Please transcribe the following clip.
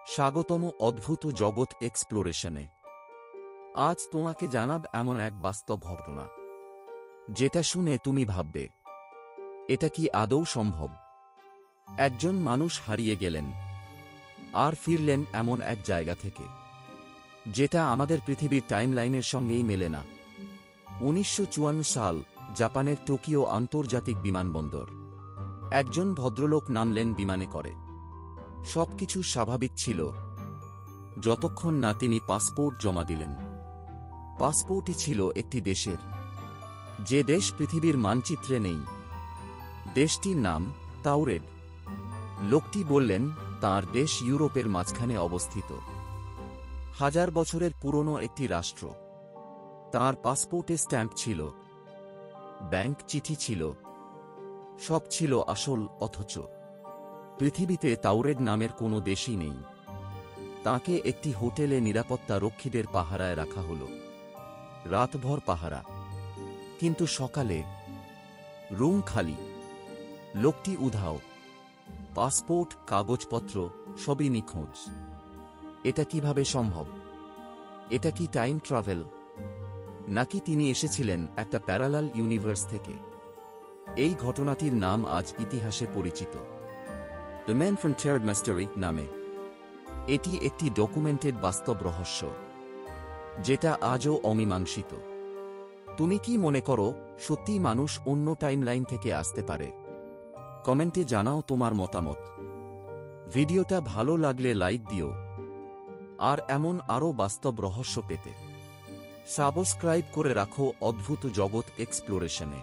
স্বাগতম অদ্ভুত জগৎ এক্সপ্লোরেশনে। আজ তোমাকে জানাব এমন এক বাস্তব ঘটনা যেটা শুনে তুমি ভাববে, এটা কি আদৌ সম্ভব? একজন মানুষ হারিয়ে গেলেন আর ফিরলেন এমন এক জায়গা থেকে যেটা আমাদের পৃথিবীর টাইমলাইনের সঙ্গেই মেলে না। 1954 সাল, জাপানের টোকিও আন্তর্জাতিক বিমানবন্দর। একজন ভদ্রলোক নামলেন বিমানে করে। সবকিছু স্বাভাবিক ছিল যতক্ষণ না তিনি পাসপোর্ট জমা দিলেন। পাসপোর্টই ছিল একটি দেশের, যে দেশ পৃথিবীর মানচিত্রে নেই। দেশটির নাম তাওরেড। লোকটি বললেন তাঁর দেশ ইউরোপের মাঝখানে অবস্থিত, 1000 বছরের পুরনো একটি রাষ্ট্র। তাঁর পাসপোর্টে স্ট্যাম্প ছিল, ব্যাংক চিঠি ছিল, সব ছিল আসল, অথচ পৃথিবীতে তাওরেড নামের কোনো দেশই নেই। তাকে একটি হোটেলে নিরাপত্তা রক্ষীদের পাহারায় রাখা হল। রাতভর পাহারা, কিন্তু সকালে রুম খালি, লোকটি উধাও, পাসপোর্ট, কাগজপত্র সবই নিখোঁজ। এটা কিভাবে সম্ভব? এটা কি টাইম ট্রাভেল, নাকি তিনি এসেছিলেন একটা প্যারালাল ইউনিভার্স থেকে? এই ঘটনাটির নাম আজ ইতিহাসে পরিচিত, the man from third mystery নামে। এটি একটি ডকুমেন্টেড বাস্তব রহস্য যেটা আজও অমীমাংসিত। তুমি কি মনে করো সত্যিই মানুষ অন্য টাইমলাইন থেকে আসতে পারে? কমেন্টে জানাও তোমার মতামত। ভিডিওটা ভালো লাগলে লাইক দিও, আর এমন আরও বাস্তব রহস্য পেতে সাবস্ক্রাইব করে রাখো অদ্ভুত জগৎ এক্সপ্লোরেশনে।